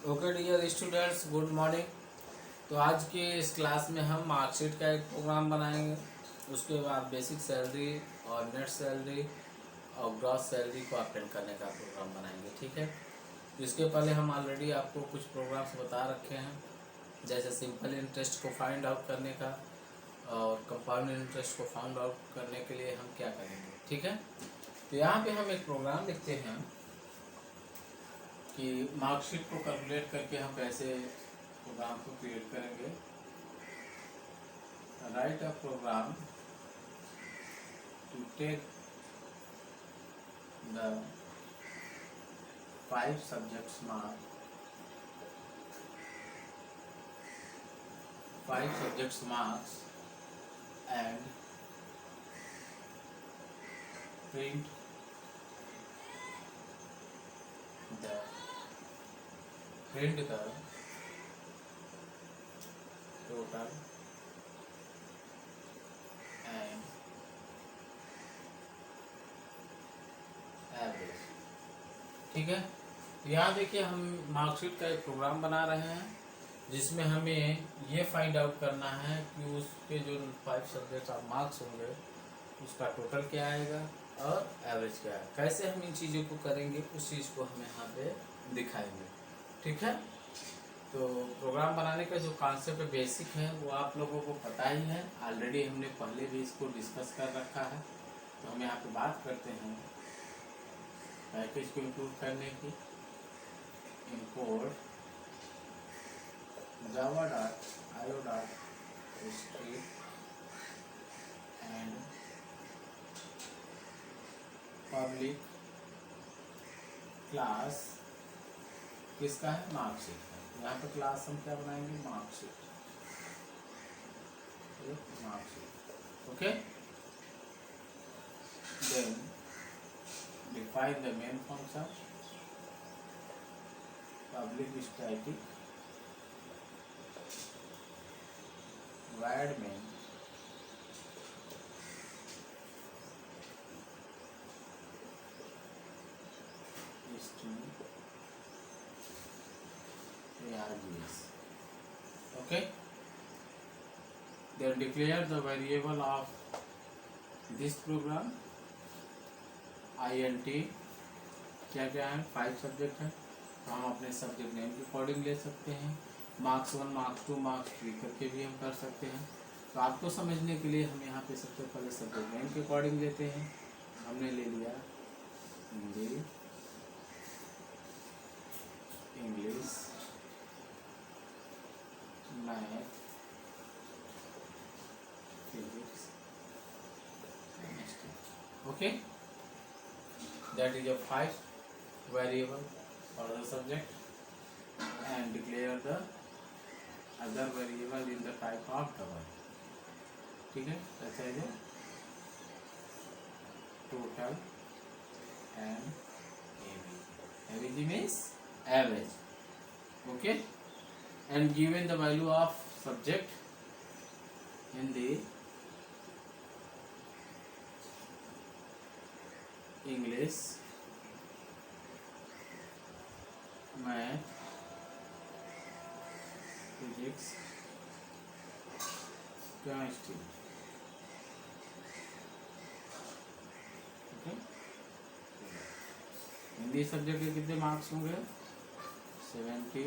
Okay dear students, good morning. तो आज के इस क्लास में हम मार्कशीट का एक प्रोग्राम बनाएंगे। उसके बाद बेसिक सैलरी और नेट सैलरी और ग्रॉस सैलरी को अटेंड करने का प्रोग्राम बनाएंगे, ठीक है। तो इसके पहले हम ऑलरेडी आपको कुछ प्रोग्राम्स बता रखे हैं, जैसे सिंपल इंटरेस्ट को फाइंड आउट करने का और कंपाउंड इंटरेस्ट को फाइंड आउट करने के लिए हम क्या करेंगे, ठीक है। तो यहाँ पे हम एक प्रोग्राम लिखते हैं कि मार्कशीट को कैलकुलेट करके हम कैसे प्रोग्राम को क्रिएट करेंगे। Write a program to take the 5 subjects mark 5 subjects marks and print the total and average, ठीक है। यहाँ देखिए हम मार्कशीट का एक प्रोग्राम बना रहे हैं जिसमें हमें ये फाइंड आउट करना है कि उसके जो 5 सब्जेक्ट ऑफ मार्क्स होंगे उसका टोटल क्या आएगा और एवरेज क्या है। कैसे हम इन चीज़ों को करेंगे उस चीज़ को हम यहाँ पे दिखाएंगे, ठीक है। तो प्रोग्राम बनाने का जो कॉन्सेप्ट बेसिक है वो आप लोगों को पता ही है, ऑलरेडी हमने पहले भी इसको डिस्कस कर रखा है। तो हम यहाँ पे बात करते हैं पैकेज को इंक्लूड करने की। Import java.io.history and public class किसका है, मार्कशीट का। यहाँ पे क्लास हम क्या बनाएंगे, marksheet, okay. Then define the main function, public static void main string args, okay. Then declare the variable of this program int। क्या क्या है, 5 सब्जेक्ट है तो हम अपने सब्जेक्ट नेम के अकॉर्डिंग ले सकते हैं। मार्क्स 1 मार्क्स 2 मार्क्स 3 करके भी हम कर सकते हैं। तो आपको समझने के लिए हम यहाँ पे सबसे पहले सब्जेक्ट नेम के अकॉर्डिंग लेते हैं। हमने ले लिया Hindi, English, math, physics, chemistry, okay. That is a 5 variable for the subject and declare the other variable in the type of double, ठीक है। ऐसा है total and average means average, okay, and given the value of subject in the English, math, physics, chemistry, okay. Hindi subject के कितने marks होंगे, 70,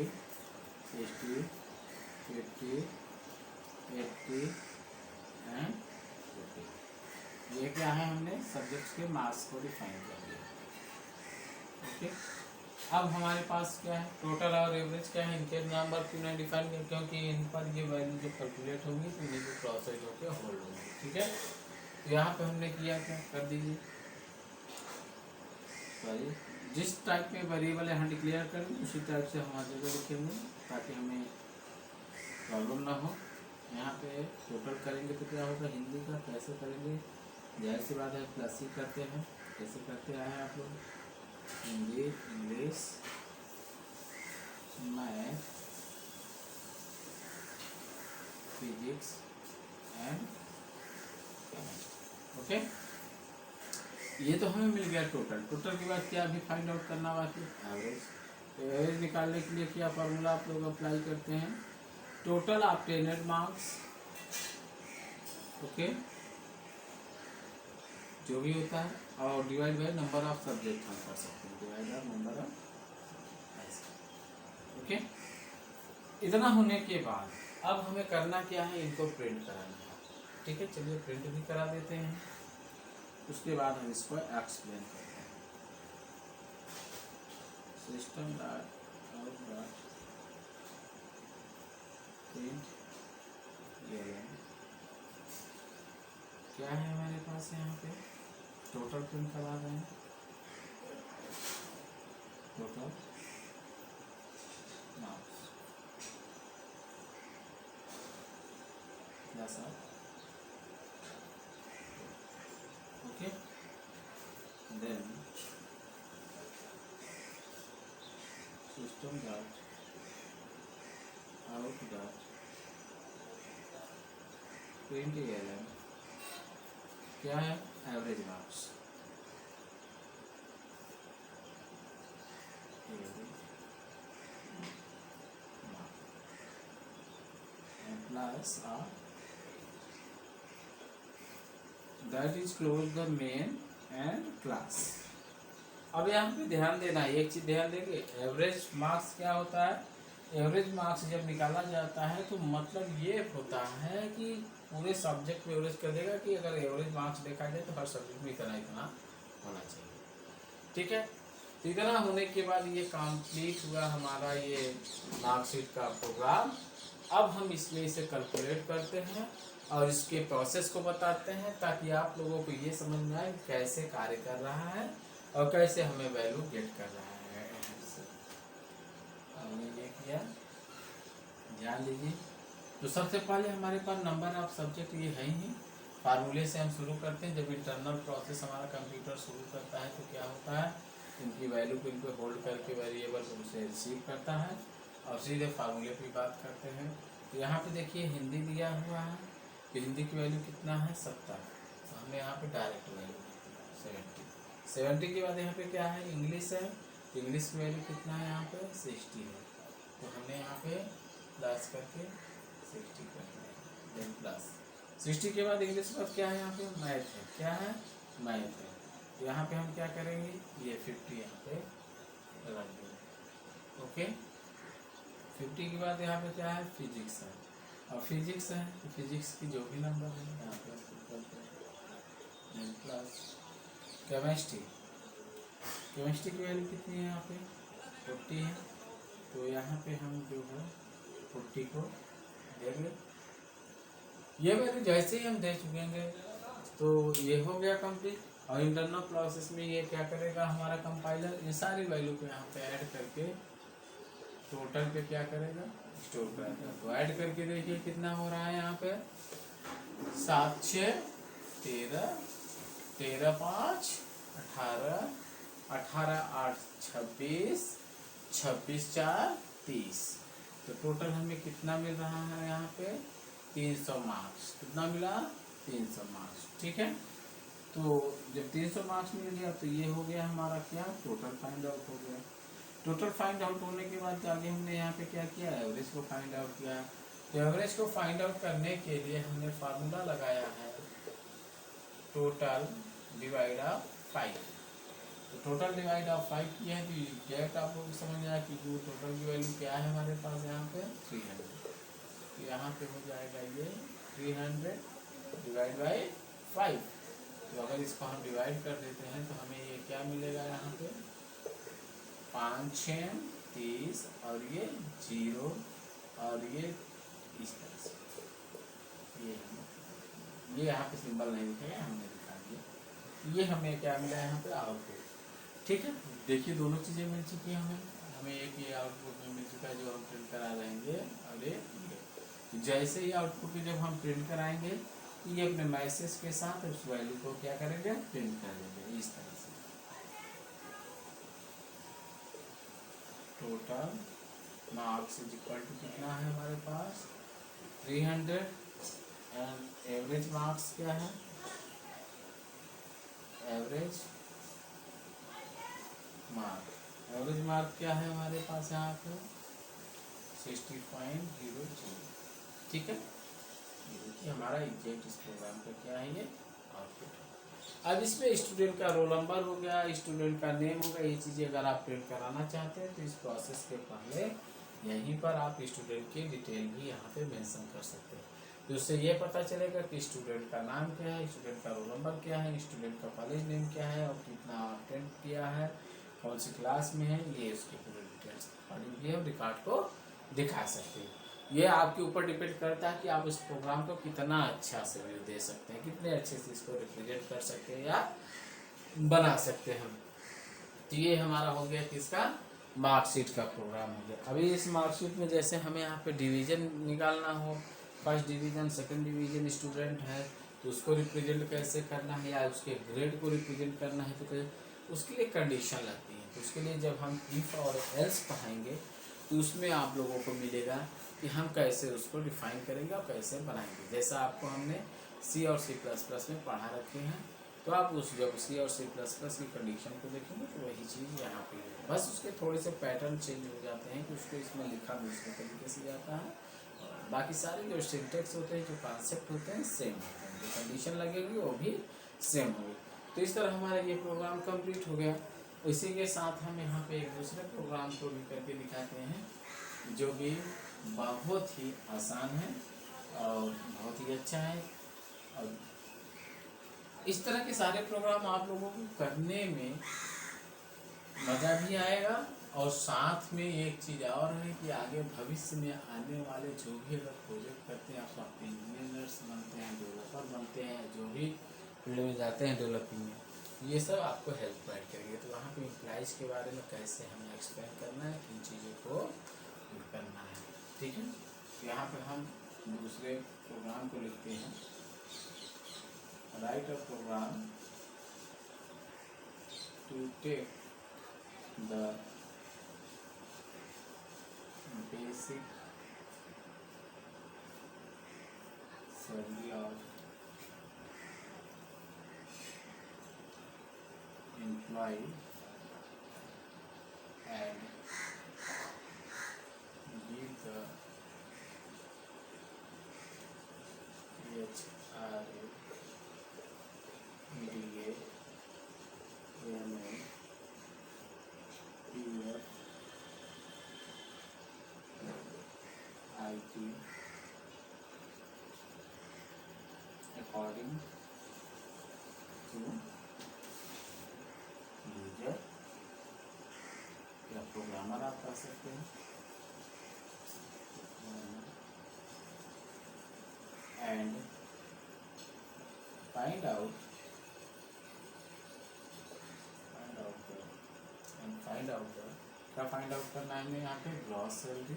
60, 50, 80 and 50। ये क्या है, हमने सब्जेक्ट्स के मार्क्स को डिफाइन कर दिया, ओके। अब हमारे पास क्या है, टोटल और एवरेज क्या है, इनके नंबर क्यों नहीं डिफाइन कर, क्योंकि इन पर ये वैल्यू जो कैलकुलेट होंगी तो इन्हीं को प्रोसेस होकर होल्ड होंगी, ठीक है। तो यहाँ पे हमने किया क्या, कर दीजिए, सॉरी, जिस टाइप में वेरिएबल यहाँ डिक्लेयर करेंगे उसी टाइप से हम हर जगह लिखेंगे ताकि हमें प्रॉब्लम ना हो। यहाँ पे टोटल करेंगे तो क्या होगा, हिंदी का कैसे करेंगे, जाहिर सी बात है प्लस ही करते हैं, कैसे करते आए हैं आप लोग, Hindi, English, math, physics and chemistry, okay. ये तो हमें मिल गया टोटल। टोटल के बाद क्या अभी फाइंड आउट करना बाकी, एवरेज। तो एवरेज निकालने के लिए क्या फार्मूला आप लोग अप्लाई करते हैं, टोटल ऑब्टेन्ड मार्क्स, ओके, जो भी होता है, और divide by number of subject हम कर सकते हैं, divide by number of, okay. इतना होने के बाद अब हमें करना क्या है, इनको प्रिंट कराना है, ठीक है। चलिए प्रिंट भी करा देते हैं, उसके बाद हम इसको एक्सप्लेन करते हैं। System dot out dot print क्या है हमारे पास, यहाँ पे टोटल प्रिंट करा रहे हैं, total marks plus of, okay. Then system dot out dot print क्या है, average marks, plus that is close the main end class. अब यहाँ पे ध्यान देना है, एक चीज ध्यान देंगे, एवरेज मार्क्स क्या होता है, एवरेज मार्क्स जब निकाला जाता है तो मतलब ये होता है कि पूरे सब्जेक्ट में एवरेज कर देगा कि अगर एवरेज मार्क्स देखा जाए तो हर सब्जेक्ट में इतना इतना होना चाहिए, ठीक है। तो इतना होने के बाद ये कंप्लीट हुआ हमारा ये मार्कशीट का प्रोग्राम। अब हम इसमें इसे कैलकुलेट करते हैं और इसके प्रोसेस को बताते हैं ताकि आप लोगों को ये समझ में आए कैसे कार्य कर रहा है और कैसे हमें वैल्यू गेट कर रहा है। हमने ये किया, ध्यान लीजिए। तो सबसे पहले हमारे पास नंबर ऑफ सब्जेक्ट ये है ही, फार्मूले से हम शुरू करते हैं। जब इंटरनल प्रोसेस हमारा कंप्यूटर शुरू करता है तो क्या होता है, इनकी वैल्यू को इनको होल्ड करके वेरिएबल को उसे रिसीव करता है और सीधे फार्मूले की बात करते हैं। तो यहाँ पे देखिए हिंदी दिया हुआ है, तो हिंदी की वैल्यू कितना है 70, तो हमने यहाँ पे डायरेक्ट वैल्यू 70 के बाद यहाँ पे क्या है, इंग्लिश है, तो इंग्लिश की वैल्यू कितना है यहाँ पे 60 है, तो हमने यहाँ पे प्लस करके 60 कर दिया, देन प्लस 60 के बाद इंग्लिश के बाद क्या है, यहाँ पे मैथ है, क्या है मैथ है, तो यहाँ पे हम क्या करेंगे, ये 50 यहाँ पे रख देंगे, ओके। 50 के बाद यहाँ पे क्या है, फिजिक्स है, और फिजिक्स है तो फिजिक्स की जो भी नंबर है यहाँ पे प्लस केमिस्ट्री, केमिस्ट्री की वैल्यू कितनी है यहाँ पे 40 है, तो यहाँ पे हम जो है 40 को देंगे। ये वैल्यू जैसे ही हम दे चुकेंगे तो ये हो गया कंप्लीट। और इंटरनल प्रोसेस में ये क्या करेगा हमारा कंपाइलर, ये सारी वैल्यू को यहाँ पे ऐड करके टोटल पे क्या करेगा, स्टोर करेगा। तो ऐड करके देखिए कितना हो रहा है यहाँ पे 7 6 13 13 5 18 18 8 26 26 4 30, तो टोटल हमें कितना मिल रहा है यहाँ पे 300 मार्क्स। कितना मिला 300 मार्क्स, ठीक है। तो जब 300 मार्क्स मिल गया तो ये हो गया हमारा क्या, टोटल फाइंड आउट हो गया। टोटल फाइंड आउट होने के बाद आगे हमने यहाँ पे क्या किया, एवरेज को फाइंड आउट किया। तो एवरेज को फाइंड आउट करने के लिए हमने फार्मूला लगाया है टोटल डिवाइड ऑफ 5। तो टोटल डिवाइड ऑफ 5 किया है तो एग्जैक्ट आप लोग समझ आया कि वो टोटल की वैल्यू क्या है हमारे पास यहाँ पे 300, तो यहाँ पे हो जाएगा ये 300 डिवाइड बाई 5। तो अगर इसको हम डिवाइड कर देते हैं तो हमें ये क्या मिलेगा यहाँ पे 5 6 30 और ये 0 और ये इस तरह से, ये यहाँ पे सिंबल नहीं दिखेगा, हमने दिखा दिया। ये हमें क्या मिला यहाँ पे आउटपुट, ठीक है। देखिए दोनों चीज़ें मिल चुकी हैं हमें एक ये आउटपुट में मिल चुका है जो हम प्रिंट करा रहेंगे, और ये जैसे ही आउटपुट जब हम प्रिंट कराएंगे ये अपने मैसेज के साथ उस वैल्यू को क्या करेंगे, प्रिंट कर देंगे इस तरह से। Total marks is equal to कितना है हमारे पास 300 एंड एवरेज मार्क्स क्या है, एवरेज मार्क एवरेज मार्क क्या है हमारे पास यहाँ पे 60.02। ठीक है, ये हमारा एग्जैक्ट इस प्रोग्राम का क्या है, ये आउटपुट है। अब इसमें स्टूडेंट का रोल नंबर हो गया, स्टूडेंट का नेम होगा, ये चीज़ें अगर आप प्रिंट कराना चाहते हैं तो इस प्रोसेस के पहले यहीं पर आप स्टूडेंट की डिटेल भी यहाँ पे मेंशन कर सकते हैं। तो उससे ये पता चलेगा कि स्टूडेंट का नाम क्या है, स्टूडेंट का रोल नंबर क्या है, स्टूडेंट का कॉलेज नेम क्या है और कितना अटेंड किया है, कौन सी क्लास में है, ये उसकी पूरी डिटेल्स अकॉर्डिंग भी हम रिकॉर्ड को दिखा सकते हैं। ये आपके ऊपर डिपेंड करता है कि आप इस प्रोग्राम को कितना अच्छा से व्यू दे सकते हैं, कितने अच्छे से इसको रिप्रेजेंट कर सकते हैं या बना सकते हैं हम। तो ये हमारा हो गया किसका, मार्कशीट का प्रोग्राम हो गया। अभी इस मार्कशीट में जैसे हमें यहाँ पे डिवीज़न निकालना हो, first division second division student है तो उसको रिप्रेजेंट कैसे करना है, या उसके ग्रेड को रिप्रेजेंट करना है, तो उसके लिए कंडीशन लगती है। तो उसके लिए जब हम इफ और एल्स पढ़ाएंगे तो उसमें आप लोगों को मिलेगा कि हम कैसे उसको डिफाइन करेंगे और कैसे बनाएंगे। जैसा आपको हमने सी और C++ में पढ़ा रखे हैं, तो आप उस जब सी और C++ की कंडीशन को देखेंगे तो वही चीज़ यहाँ पे है, बस उसके थोड़े से पैटर्न चेंज हो जाते हैं कि उसको इसमें लिखा दूसरे तरीके से जाता है, और बाकी सारे जो सिंटेक्स होते हैं, जो कॉन्सेप्ट होते हैं सेम होते हैं, जो कंडीशन लगेगी वो भी सेम होगी। तो इस तरह हमारा ये प्रोग्राम कंप्लीट हो गया। इसी के साथ हम यहाँ पे एक दूसरे प्रोग्राम को भी करके दिखाते हैं जो भी बहुत ही आसान है और बहुत ही अच्छा है। और इस तरह के सारे प्रोग्राम आप लोगों को करने में मज़ा भी आएगा, और साथ में एक चीज़ और है कि आगे भविष्य में आने वाले जो भी अगर प्रोजेक्ट करते हैं, आप सॉफ्टवेयर इंजीनियर्स बनते हैं, डेवलपर बनते हैं, जो भी फील्ड में जाते हैं डेवलपिंग में, ये सब आपको हेल्प प्रोवाइड करेंगे। तो वहाँ पे इम्प्लाइज के बारे में कैसे हमें एक्सप्लेन करना है, किन चीज़ों को करना है। ठीक है, यहाँ पे हम दूसरे प्रोग्राम को लिखते हैं, write a program to take the basic salary of employee and give the HRA, DA, AMA, PF, IT according to user या प्रोग्रामर आप कह सकते हैं, एंड फाइंड आउट क्या फाइंड आउट करना है हमें यहाँ पे, gross salary,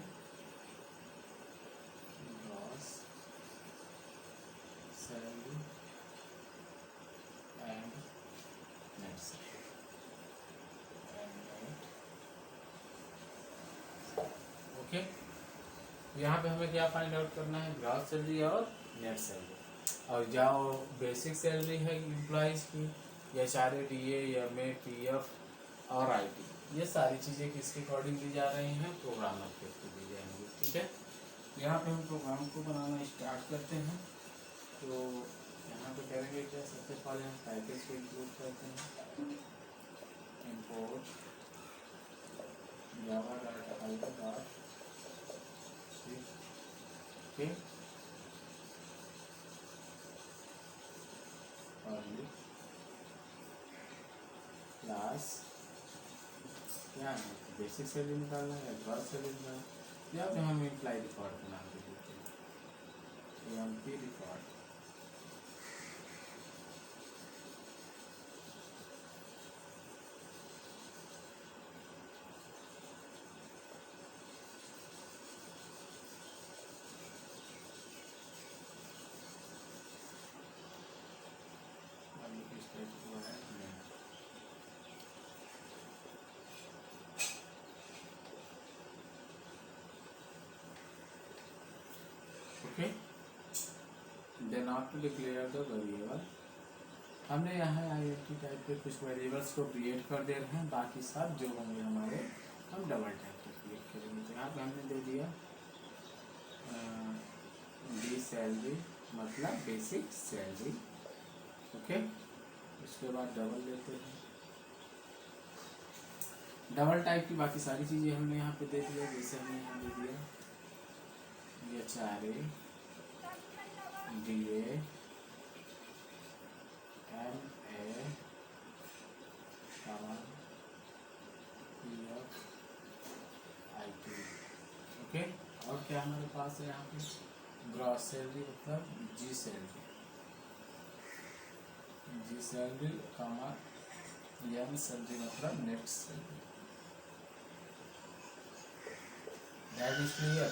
gross salary and net salary, okay. यहाँ पे हमें क्या फाइंड आउट करना है, ग्रॉस सैलरी और नेट सैलरी। और जाओ बेसिक सैलरी है एम्प्लॉइज़ की, या HRA, DA, MA, PF और IT, ये सारी चीज़ें किसके अकॉर्डिंग दी जा रही हैं, प्रोग्रामर के थ्रू दी जाएंगी। ठीक है, यहाँ पे हम प्रोग्राम को बनाना स्टार्ट करते हैं। तो यहाँ पे करेंगे क्या, सबसे पहले हम पैकेज को इंक्लूड करते हैं, इम्पोर्ट जावा डाटा ठीक, और क्लास क्या है, बेसिक सैलरी निकालना है, ग्रॉस सैलरी निकालना है, या फिर हम इम्प्लाई रिकॉर्ड का नाम दे देते हैं, MP record. Okay, then after declare the variable हमने यहाँ आईएनटी टाइप पे कुछ वेरिएबल्स को क्रिएट कर दे रहे हैं, बाकी सब जो होंगे हमारे हम डबल टाइप पे क्रिएट करेंगे। तो यहाँ पे हमने दे दिया डी सैलरी मतलब बेसिक सैलरी। ओके, उसके बाद डबल लेते हैं, डबल टाइप की बाकी सारी चीज़ें हमने यहाँ पे दे दिया। जैसे हमने यहाँ दे दिया HRA DA MA IT। Okay, और क्या हमारे पास है यहाँ पे ग्रॉस सैलरी मतलब जी सैलरी कामा एम सैलरी मतलब net salary. That is clear.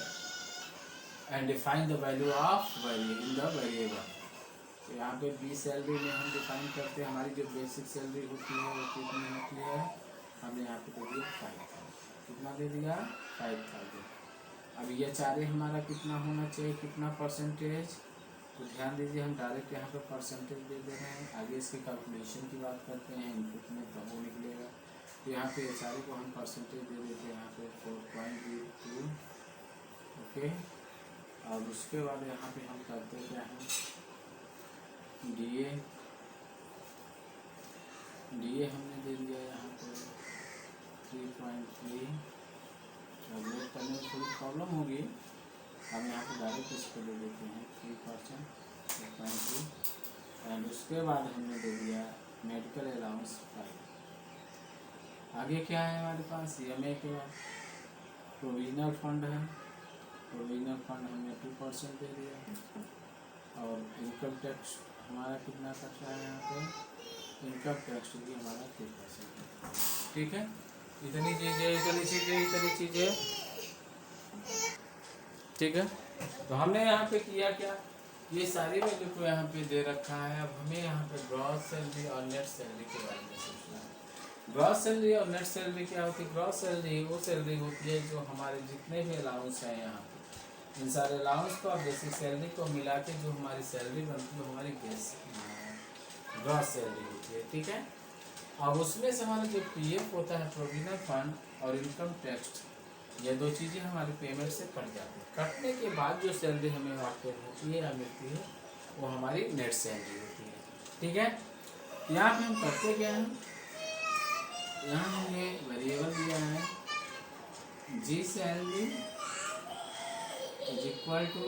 And define the value of in the variable. तो यहाँ पे बी सैलरी में हम डिफाइन करते हैं हमारी जो बेसिक सैलरी होती है वो कितनी होती है। हमने यहाँ पे दे दिया 5000। कितना दे दिया 5000। अब ये चारे हमारा कितना होना चाहिए, कितना परसेंटेज, तो ध्यान दीजिए हम डायरेक्ट यहाँ पे परसेंटेज दे दे रहे हैं। आगे इसकी कैलकुलेशन की बात करते हैं, इनपुट में तो वो निकलेगा। तो यहाँ पे HRA को हम परसेंटेज दे देते हैं यहाँ पे 4.02। ओके, और उसके बाद यहाँ पे हम करते क्या हैं DA हमने दे दिया यहाँ पे 3.3। कैलकुलेट करने में थोड़ी प्रॉब्लम होगी, हम यहाँ पे डायरेक्ट इसको दे देते हैं 3%, 3.2। एंड उसके बाद हमने दे दिया मेडिकल अलाउंस 5। आगे क्या है हमारे पास EMA के बाद प्रोविजनल फंड है। प्रोविजनल फंड हमने 2% दे दिया। और इनकम टैक्स हमारा कितना कट रहा है यहाँ पे, इनकम टैक्स भी हमारा 3%। ठीक है, इतनी चीज़ें। ठीक है, तो हमने यहाँ पे किया क्या, ये सारी वैल्यू को यहाँ पे दे रखा है। अब हमें यहाँ पे ग्रॉस सैलरी और नेट सैलरी के बारे में सोचना है। ग्रॉस सैलरी और नेट सैलरी क्या होती है। ग्रॉस सैलरी वो सैलरी होती है जो हमारे जितने भी अलाउंस हैं यहाँ पे, इन सारे अलाउंस को और बेसिक सैलरी को मिला के जो हमारी सैलरी बनती है वो हमारी ग्रॉस सैलरी होती है। ठीक है, अब उसमें से हमारा जो PF होता है प्रोविजनल फंड और इनकम टैक्स, ये दो चीज़ें हमारे पेमेंट से कट जाती है। कटने के बाद जो सैलरी हमें वापस होती है या मिलती है वो हमारी नेट सैलरी होती है। ठीक है, यहाँ पे हम करते क्या हैं, यहाँ हमने वेरिएबल दिया है G salary is equal to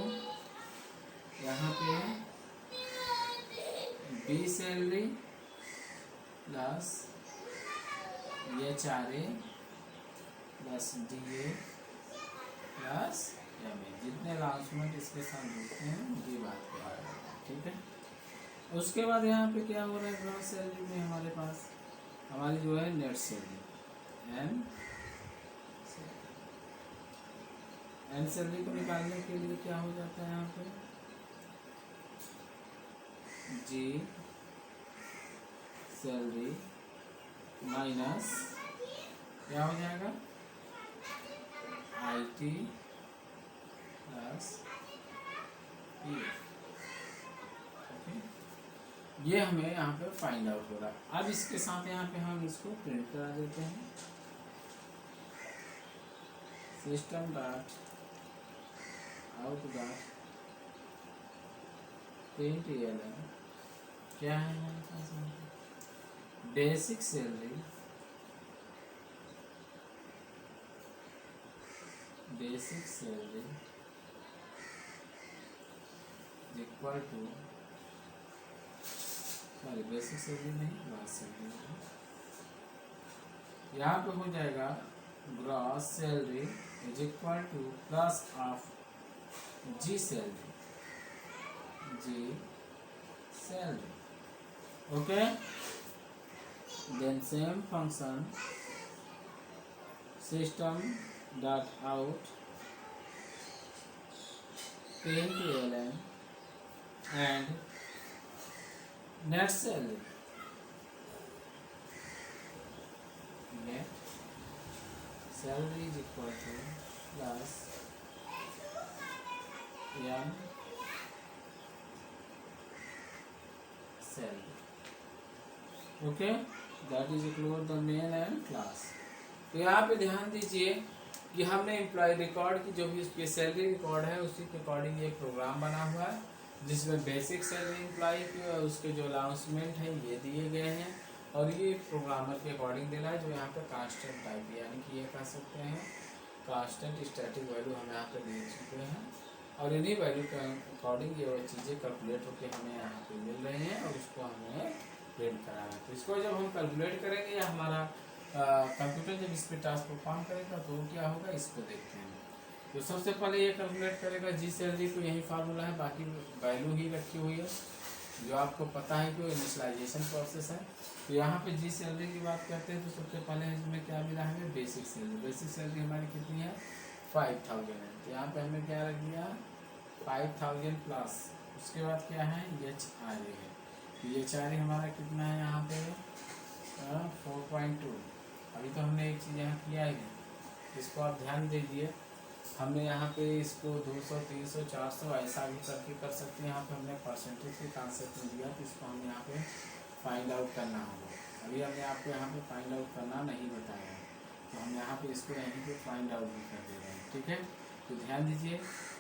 यहाँ पे B salary plus HRA plus DA plus MA, जितने अनाउंसमेंट इसके साथ जुड़ते हैं ये बात क्या है। ठीक है, उसके बाद यहाँ पे क्या हो रहा है, ग्रॉस सैलरी में हमारे पास हमारी जो है नेट सैलरी एन सैलरी को निकालने के लिए क्या हो जाता है यहाँ पे जी सैलरी माइनस क्या हो जाएगा IT प्लस PF। ओके, ये हमें यहाँ पे फाइंड आउट हो रहा है। अब इसके साथ यहाँ पे हम इसको प्रिंट करा देते हैं, system dot out dot print ELN क्या है हमारे पास basic salary equal to sorry basic salary नहीं ग्रॉस सैलरी, यहाँ पे हो जाएगा gross salary is equal to plus of G salary okay. Then same function system dot out print ELN and net salary, net salary is equal to plus M salary। Okay, that is equal the main end class. तो यहाँ पे ध्यान दीजिए कि हमने employ record की जो भी उसकी सैलरी रिकॉर्ड है उसी के अकॉर्डिंग ये प्रोग्राम बना हुआ है, जिसमें बेसिक सैलरी एम्प्लॉय की और उसके जो अनाउंसमेंट है ये दिए गए हैं, और ये प्रोग्रामर के अकॉर्डिंग देना है जो यहाँ पे कांस्टेंट टाइप, यानी कि ये कह सकते हैं कांस्टेंट स्टैटिक वैल्यू हम यहाँ पे दे चुके हैं, और इन्हीं वैल्यू के अकॉर्डिंग ये वो चीज़ें कैलकुलेट होकर हमें यहाँ पे मिल रही हैं, और उसको हमें प्रिंट कराना है। तो इसको जब हम कैलकुलेट करेंगे या हमारा कंप्यूटर जब इस पर टास्क परफॉर्म करेगा तो क्या होगा, इसको देखते हैं। तो सबसे पहले ये कैलकुलेट करेगा जी सैलरी को, यही फार्मूला है, बाकी वैल्यू ही रखी हुई है जो आपको पता है कि वो इनिशियलाइजेशन प्रोसेस है। तो यहाँ पे जी सैलरी की बात करते हैं तो सबसे पहले इसमें क्या मिला है, बेसिक सैलरी। बेसिक सैलरी हमारी कितनी है, 5000 है। तो यहाँ पे हमने क्या रख दिया, 5000 प्लस, उसके बाद क्या है, एच आर ए है। एच आर ए हमारा कितना है यहाँ पे 4.2। अभी तो हमने एक चीज़ यहाँ किया है, इसको आप ध्यान दीजिए, हमने यहाँ पे इसको 200 300 400 ऐसा भी करके कर सकते हैं। यहाँ पे हमने परसेंटेज के कॉन्सेप्ट में दिया, तो इसको हमें यहाँ पे फाइंड आउट करना होगा। अभी हमने आपको यहाँ पे फाइंड आउट करना नहीं बताया है, तो हम यहाँ पे इसको यहीं पे फाइंड आउट भी कर दे रहे हैं, ठीक है। तो ध्यान दीजिए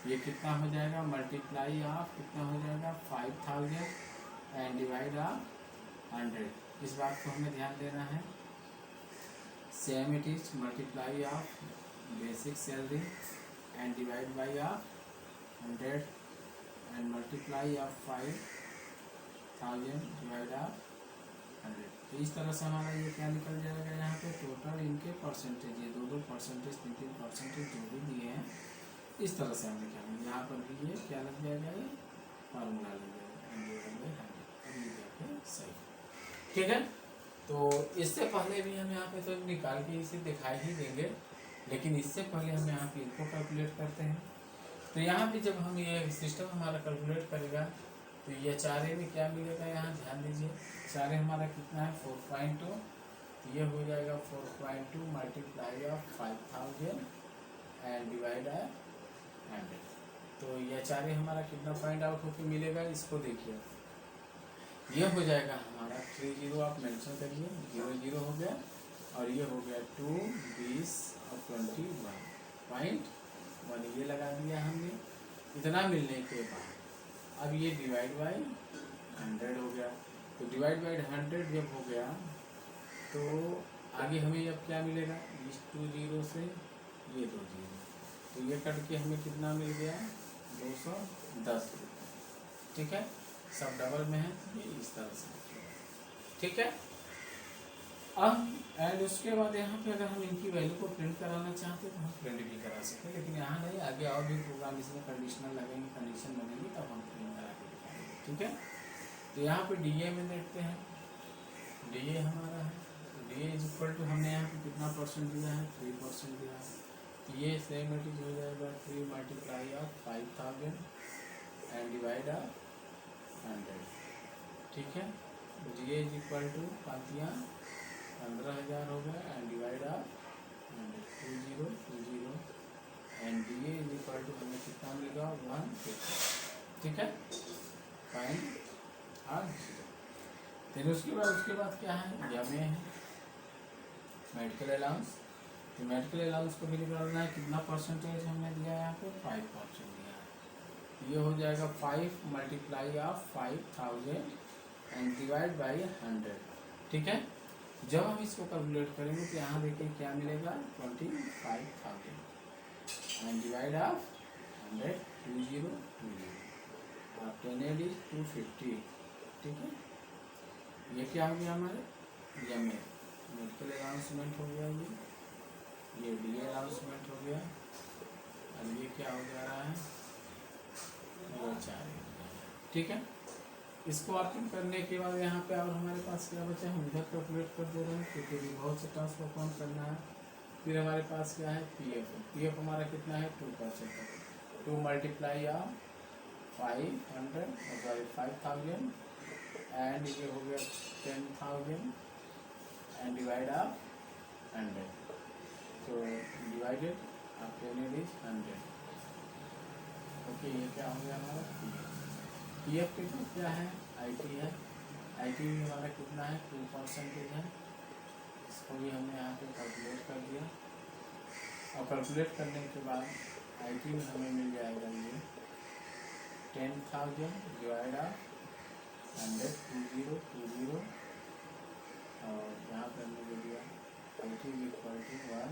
ये कितना हो जाएगा, मल्टीप्लाई ऑफ कितना हो जाएगा 5000 एंड डिवाइड ऑफ 100, इस बात को हमें ध्यान देना है। Same it is multiply of basic salary and divide by 100 and multiply of 5000 divide of 100। तो इस तरह से हमारा ये क्या निकल जाएगा, यहाँ पे टोटल इनके परसेंटेज, ये दो परसेंटेज 3 परसेंटेज जो भी दिए हैं, इस तरह से हम लिखेंगे। यहाँ पर भी ये क्या लग जाएगा, ये फार्मूला लग जाएगा 100/100। सही, ठीक है। तो इससे पहले भी हम यहाँ पे तो निकाल के इसे दिखाई ही देंगे, लेकिन इससे पहले हम यहाँ पे इनको कैलकुलेट करते हैं। तो यहाँ पे जब हम ये सिस्टम हमारा कैलकुलेट करेगा तो ये चारे में क्या मिलेगा, यहाँ ध्यान दीजिए, चारे हमारा कितना है 4.2, तो ये हो जाएगा 4.2 multiply of 5000 and divide by 100। तो ये चारे हमारा कितना फाइंड आउट होकर मिलेगा, इसको देखिए, ये हो जाएगा हमारा 30, आप मेंशन करिए, 00 हो गया, और ये हो गया 2, 20 और 21.1, ये लगा दिया हमने। इतना मिलने के बाद अब ये डिवाइड बाय 100 हो गया। तो डिवाइड बाय 100 जब हो गया तो आगे हमें अब क्या मिलेगा, इस 20 से ये 20, तो ये कट के हमें कितना मिल गया 210 रुपये, ठीक है। सब डबल में है, ये इस तरह से, ठीक है। अब एंड उसके बाद यहाँ पे अगर हम इनकी वैल्यू को प्रिंट कराना चाहते तो हम प्रिंट भी करा सकते हैं, लेकिन यहाँ नहीं, आगे और भी प्रोग्राम इसमें कंडीशनल लगेंगे, कंडीशन बनेगी तब हम प्रिंट करा के दिखाएंगे, ठीक है। तो यहाँ पे DA में देखते हैं, DA हमारा है, DA इज इक्वल टू, हमने यहाँ पे कितना परसेंट दिया है, 3% दिया है। तो ये सेम इट इज हो जाएगा 3 multiply of 5000 and divide of 100, ठीक है। DA इज इक्वल टू 15,000 हो गया and divide of 20 and DA is equal to हमें कितना मिलेगा 150, ठीक है। फाइन फिर उसके बाद क्या है, यमे है मेडिकल अलाउंस। तो मेडिकल अलाउंस को भी निकालना है, कितना परसेंटेज हमने दिया है यहाँ पे 5% दिया है। ये हो जाएगा 5 multiply of 5000 and divide by 100, ठीक है। जब हम इसको कैलकुलेट करेंगे तो यहाँ देखिए क्या मिलेगा 25,000 एंड डिवाइड ऑफ 100, 20 और 10 इज 250, ठीक है। ये क्या हो गया हमारे यमे मेडिकल अनाउंसमेंट हो गया, ये DA अनाउंसमेंट हो गया, और ये क्या हो जा रहा है, वो 4, ठीक है। इसको ऑप्शन करने के बाद यहाँ पे और हमारे पास क्या बचा, हम इधर कैलकुलेट कर दे रहे हैं क्योंकि भी बहुत से टास्क परफॉर्म करना है। फिर हमारे पास क्या है PF हमारा कितना है 2%, 2 मल्टीप्लाई ऑफ 5000 एंड ये हो गया 10,000 एंड डिवाइड ऑफ 100, तो डिवाइडेड ऑफ 10 इज 100, ओके। ये क्या हो गया हमारा PF के क्या है IT है, IT भी हमारा कितना है 2% है। इसको भी हमने यहाँ पे कैलकुलेट कर दिया और कैलकुलेट करने के बाद IT में हमें मिल जाएगा ये 10,000 डिवाइड ऑफ 100 20 और यहाँ पर हमने दे दिया IT equal to 100।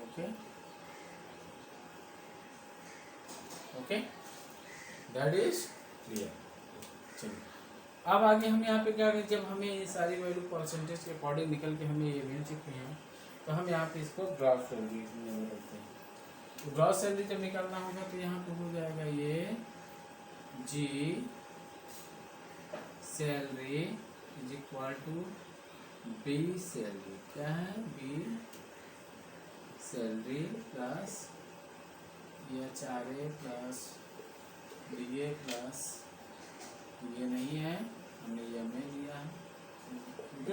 Okay okay that is clear. चलिए अब आगे हम यहाँ पे क्या करें, जब हमें ये सारी वैल्यू परसेंटेज के अकॉर्डिंग निकल के हमें ये मिल चुके हैं तो हम यहाँ पे इसको ग्रॉस सैलरी में रखते हैं। तो ग्रॉस सैलरी जब निकालना होगा तो यहाँ पे हो जाएगा ये G salary is equal to B salary. क्या है B salary plus HRA plus DA plus ये नहीं है हमने ये में लिया है। ठीक,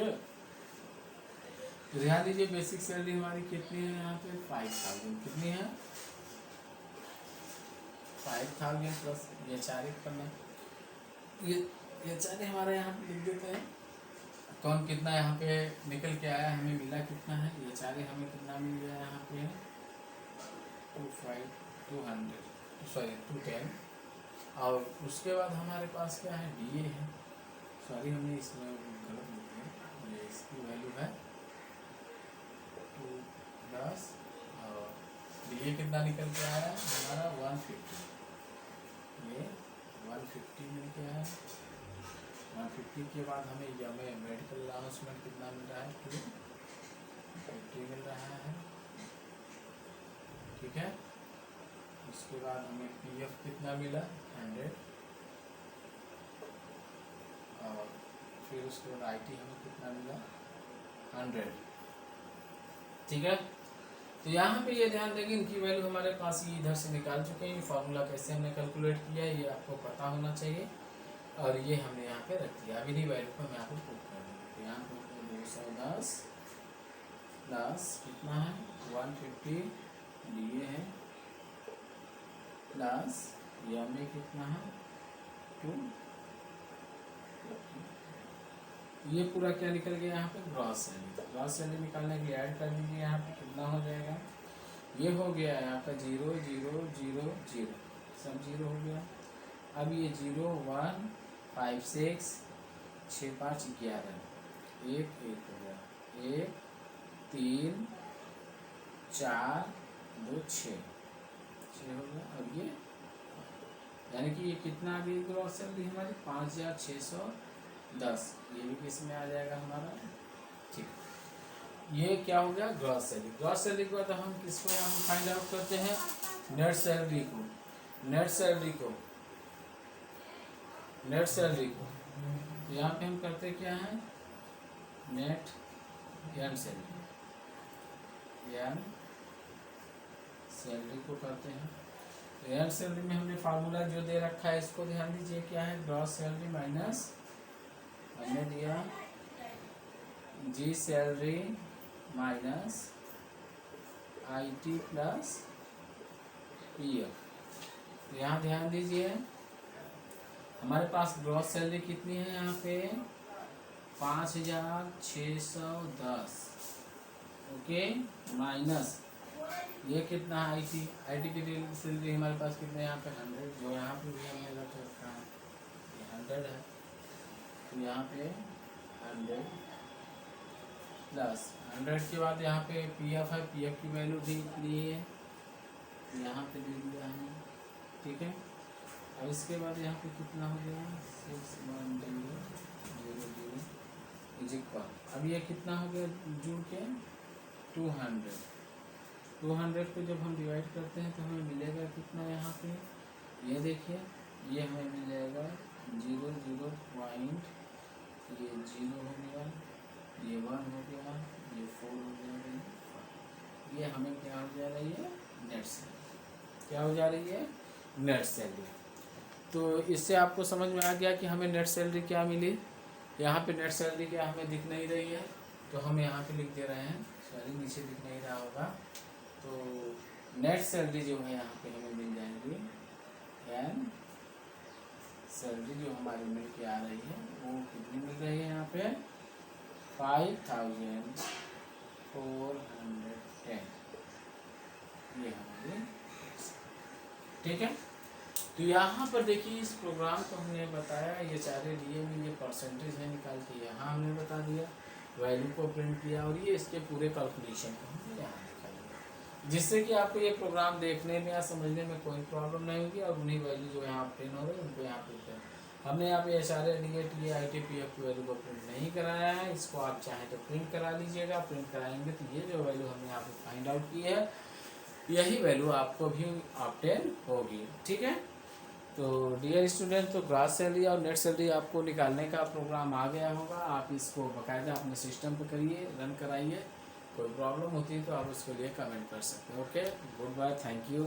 ध्यान दीजिए बेसिक सैलरी हमारी कितनी है यहाँ पे 5,000 कितनी है 5,000 प्लस HRA करना ये HRA हमारा यहाँ पे लिख देते हैं कौन कितना यहाँ पे निकल के आया हमें मिला कितना है HRA हमें कितना मिल गया यहाँ पे 210 और उसके बाद हमारे पास क्या है DA है। सॉरी हमने इसमें गलत लिख दिया, ये इसकी वैल्यू है 210 और DA कितना निकल के आया हमारा 150। ये 150 मिल के आया 150 के बाद हमें मेडिकल अनाउंसमेंट कितना मिल रहा है 250 मिल रहा है। ठीक है, उसके बाद हमें PF कितना मिला 100 और फिर उसके बाद IT हमें कितना मिला 100। ठीक है, तो यहाँ पे ये ध्यान देंगे इनकी वैल्यू हमारे पास ये इधर से निकाल चुके हैं। फार्मूला कैसे हमने कैलकुलेट किया ये आपको पता होना चाहिए और ये हमने यहाँ पे रख दिया। अभी वैल्यू को हम यहाँ पे पुट कर देंगे। तो यहाँ पे 210 प्लस कितना है 150 DA है प्लस में कितना है 2। ये पूरा क्या निकल गया यहाँ पे ग्रॉस सैलरी। ग्रॉस सैलरी निकालने के लिए ऐड कर दीजिए यहाँ पे कितना हो जाएगा ये हो गया है आपका 0 0 0 0 सब 0 हो गया। अब ये 0 1 5 6 6 5 11 1 1 हो गया 1 3 4 2 6 6 हो गया। अब ये यानी कि ये कितना आ गई ग्रॉस सैलरी हमारी 5,610 ये भी किस में आ जाएगा हमारा। ठीक, ये क्या हो गया ग्रॉस सैलरी। ग्रॉस सैलरी के बाद हम किसको यहाँ फाइंड आउट करते हैं नेट सैलरी को। नेट सैलरी को तो यहाँ पे हम करते क्या है net and salary and salary को करते हैं। एंड सैलरी में हमने फार्मूला जो दे रखा है इसको ध्यान दीजिए क्या है ग्रॉस सैलरी माइनस हमने दिया G salary minus IT plus PF। तो यहाँ ध्यान दीजिए हमारे पास ग्रॉस सैलरी कितनी है यहाँ पे 5,610 ओके माइनस ये कितना है IT की सैलरी हमारे पास कितने यहाँ पे 100 जो यहाँ पे भी हमने रख रखा है ये 100 है। तो यहाँ पे 100 प्लस 100 के बाद यहाँ पे PF है PF की वैल्यू दी है यहाँ पे दे दिया है। ठीक है, अब इसके बाद यहाँ पे कितना हो गया 6,1,0,0,0 इज इक्वल अब ये कितना हो गया जुड़ के 200 को जब हम डिवाइड करते हैं तो हमें मिलेगा कितना यहाँ पे ये देखिए ये हमें मिल जाएगा 0 0 पॉइंट ये 0 हो गया ये 1 हो गया ये 4 हो जाएगा ये हमें क्या हो जा रही है नेट सैलरी। क्या हो जा रही है नेट सैलरी। तो इससे आपको समझ में आ गया कि हमें नेट सैलरी क्या मिली। यहाँ पे नेट सैलरी क्या हमें दिख नहीं रही है तो हम यहाँ पे लिख दे रहे हैं सॉरी नीचे दिख नहीं रहा होगा। तो नेट सैलरी जो है यहाँ पे हमें मिल जाएगी एंड सैलरी जो हमारी मिल के आ रही है वो कितनी मिल रही है यहाँ पे 5410 ये हमारी, ठीक है। तो यहाँ पर देखिए इस प्रोग्राम को हमने बताया, ये सारे दिए हुए ये परसेंटेज है निकाल के यहाँ हमने बता दिया, वैल्यू को प्रिंट किया और ये इसके पूरे कैलकुलेशन को हमने यहाँ दिखा दिया, जिससे कि आपको ये प्रोग्राम देखने में या समझने में कोई प्रॉब्लम नहीं होगी। और उन्हीं वैल्यू जो यहाँ प्रिंट हो रहे हैं उनको यहाँ पे हमने यहाँ पे सारे ITPF की वैल्यू को प्रिंट नहीं कराया है। इसको आप चाहें तो प्रिंट करा लीजिएगा, प्रिंट कराएंगे तो ये जो वैल्यू हमने यहाँ पे फाइंड आउट की है यही वैल्यू आपको भी ऑब्टेन होगी, ठीक है। तो डियर स्टूडेंट, तो ग्रॉस सैलरी और नेट सैलरी आपको निकालने का प्रोग्राम आ गया होगा। आप इसको बाकायदा अपने सिस्टम पे करिए, रन कराइए। कोई प्रॉब्लम होती है तो आप उसके लिए कमेंट कर सकते हैं। Okay, goodbye, thank you.